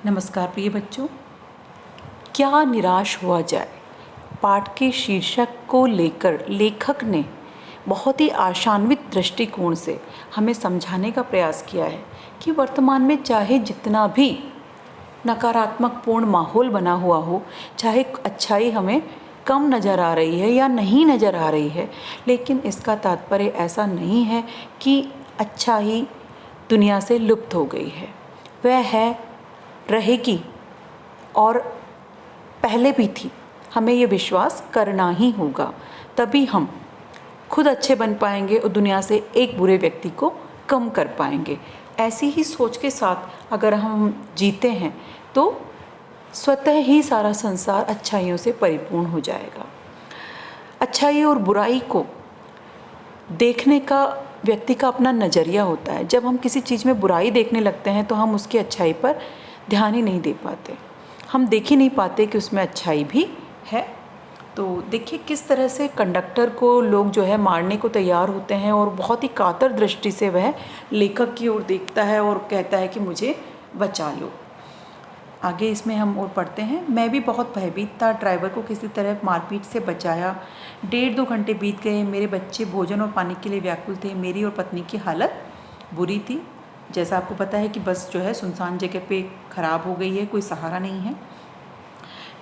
नमस्कार प्रिय बच्चों, क्या निराश हुआ जाए पाठ के शीर्षक को लेकर लेखक ने बहुत ही आशान्वित दृष्टिकोण से हमें समझाने का प्रयास किया है कि वर्तमान में चाहे जितना भी नकारात्मक पूर्ण माहौल बना हुआ हो, चाहे अच्छाई हमें कम नज़र आ रही है या नहीं नज़र आ रही है, लेकिन इसका तात्पर्य ऐसा नहीं है कि अच्छाई दुनिया से लुप्त हो गई है। वह है, रहेगी और पहले भी थी। हमें ये विश्वास करना ही होगा, तभी हम खुद अच्छे बन पाएंगे और दुनिया से एक बुरे व्यक्ति को कम कर पाएंगे। ऐसी ही सोच के साथ अगर हम जीते हैं तो स्वतः ही सारा संसार अच्छाइयों से परिपूर्ण हो जाएगा। अच्छाई और बुराई को देखने का व्यक्ति का अपना नज़रिया होता है। जब हम किसी चीज़ में बुराई देखने लगते हैं तो हम उसकी अच्छाई पर ध्यान ही नहीं दे पाते, हम देख ही नहीं पाते कि उसमें अच्छाई भी है। तो देखिए किस तरह से कंडक्टर को लोग जो है मारने को तैयार होते हैं और बहुत ही कातर दृष्टि से वह लेखक की ओर देखता है और कहता है कि मुझे बचा लो। आगे इसमें हम और पढ़ते हैं। मैं भी बहुत भयभीत था, ड्राइवर को किसी तरह मारपीट से बचाया। 1.5-2 घंटे बीत गए। मेरे बच्चे भोजन और पानी के लिए व्याकुल थे। मेरी और पत्नी की हालत बुरी थी। जैसा आपको पता है कि बस जो है सुनसान जगह पे ख़राब हो गई है, कोई सहारा नहीं है।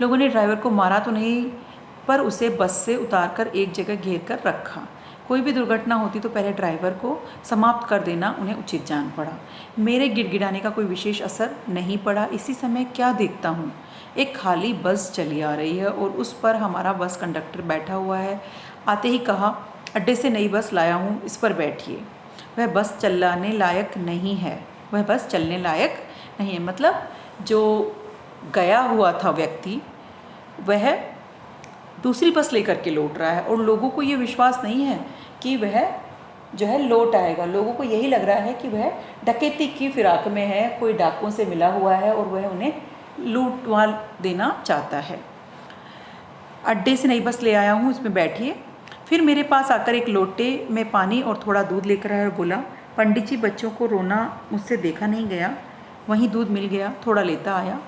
लोगों ने ड्राइवर को मारा तो नहीं, पर उसे बस से उतारकर एक जगह घेर कर रखा। कोई भी दुर्घटना होती तो पहले ड्राइवर को समाप्त कर देना उन्हें उचित जान पड़ा। मेरे गिड़गिड़ाने का कोई विशेष असर नहीं पड़ा। इसी समय क्या देखता हूँ, एक खाली बस चली आ रही है और उस पर हमारा बस कंडक्टर बैठा हुआ है। आते ही कहा, अड्डे से नई बस लाया हूँ, इस पर बैठिए। वह बस चलाने लायक नहीं है, वह बस चलने लायक नहीं है। मतलब जो गया हुआ था व्यक्ति वह दूसरी बस लेकर के लौट रहा है और लोगों को ये विश्वास नहीं है कि वह जो है लौट आएगा। लोगों को यही लग रहा है कि वह डकैती की फिराक में है, कोई डाकुओं से मिला हुआ है और वह उन्हें लूटवा देना चाहता है। अड्डे से नई बस ले आया हूँ, इसमें बैठिए। फिर मेरे पास आकर एक लोटे में पानी और थोड़ा दूध लेकर आया और बोला, पंडित जी, बच्चों को रोना मुझसे देखा नहीं गया। वहीं दूध मिल गया, थोड़ा लेता आया।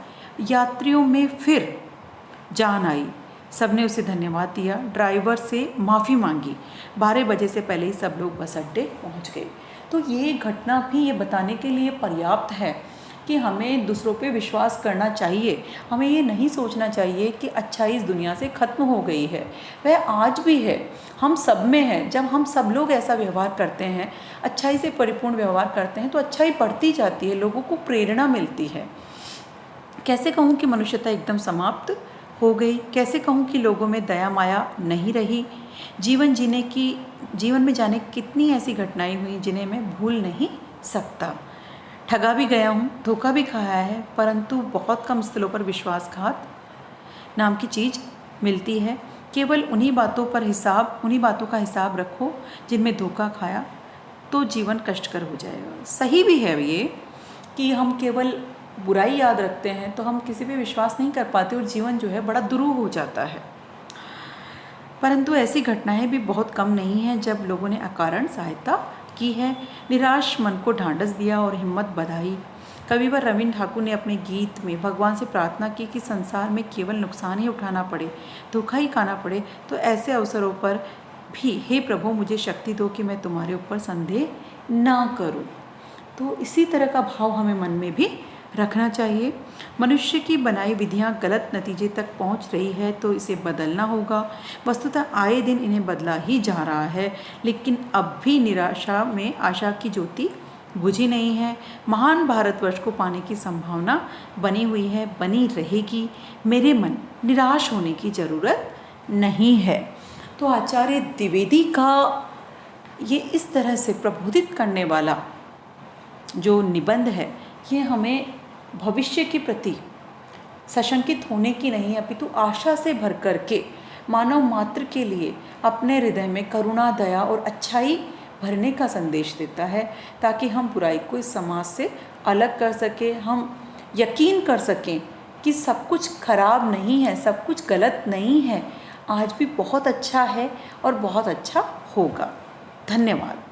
यात्रियों में फिर जान आई। सबने उसे धन्यवाद दिया, ड्राइवर से माफ़ी मांगी। 12 बजे से पहले ही सब लोग बस अड्डे पहुँच गए। तो ये घटना भी ये बताने के लिए पर्याप्त है कि हमें दूसरों पे विश्वास करना चाहिए। हमें ये नहीं सोचना चाहिए कि अच्छाई इस दुनिया से ख़त्म हो गई है, वह आज भी है, हम सब में है। जब हम सब लोग ऐसा व्यवहार करते हैं, अच्छाई से परिपूर्ण व्यवहार करते हैं, तो अच्छाई बढ़ती जाती है, लोगों को प्रेरणा मिलती है। कैसे कहूँ कि मनुष्यता एकदम समाप्त हो गई, कैसे कहूँ कि लोगों में दया माया नहीं रही। जीवन में जाने कितनी ऐसी घटनाएं हुई जिन्हें मैं भूल नहीं सकता। ठगा भी गया हूँ, धोखा भी खाया है, परंतु बहुत कम स्थलों पर विश्वासघात नाम की चीज़ मिलती है। केवल उन्हीं बातों का हिसाब रखो जिनमें धोखा खाया, तो जीवन कष्टकर हो जाएगा। सही भी है ये कि हम केवल बुराई याद रखते हैं तो हम किसी पे विश्वास नहीं कर पाते और जीवन जो है बड़ा दुरूह हो जाता है। परंतु ऐसी घटनाएं भी बहुत कम नहीं हैं जब लोगों ने अकारण सहायता की है, निराश मन को ढांढस दिया और हिम्मत बधाई। कविवर रविन्द्र ठाकुर ने अपने गीत में भगवान से प्रार्थना की कि संसार में केवल नुकसान ही उठाना पड़े, धोखा ही खाना पड़े, तो ऐसे अवसरों पर भी हे प्रभु मुझे शक्ति दो कि मैं तुम्हारे ऊपर संदेह ना करूं। तो इसी तरह का भाव हमें मन में भी रखना चाहिए। मनुष्य की बनाई विधियां गलत नतीजे तक पहुंच रही है तो इसे बदलना होगा। वस्तुतः आए दिन इन्हें बदला ही जा रहा है, लेकिन अब भी निराशा में आशा की ज्योति बुझी नहीं है। महान भारतवर्ष को पाने की संभावना बनी हुई है, बनी रहेगी। मेरे मन, निराश होने की ज़रूरत नहीं है। तो आचार्य द्विवेदी का ये इस तरह से प्रबोधित करने वाला जो निबंध है, ये हमें भविष्य के प्रति सशंकित होने की नहीं, अपितु आशा से भर करके मानव मात्र के लिए अपने हृदय में करुणा, दया और अच्छाई भरने का संदेश देता है, ताकि हम बुराई को इस समाज से अलग कर सकें। हम यकीन कर सकें कि सब कुछ खराब नहीं है, सब कुछ गलत नहीं है, आज भी बहुत अच्छा है और बहुत अच्छा होगा। धन्यवाद।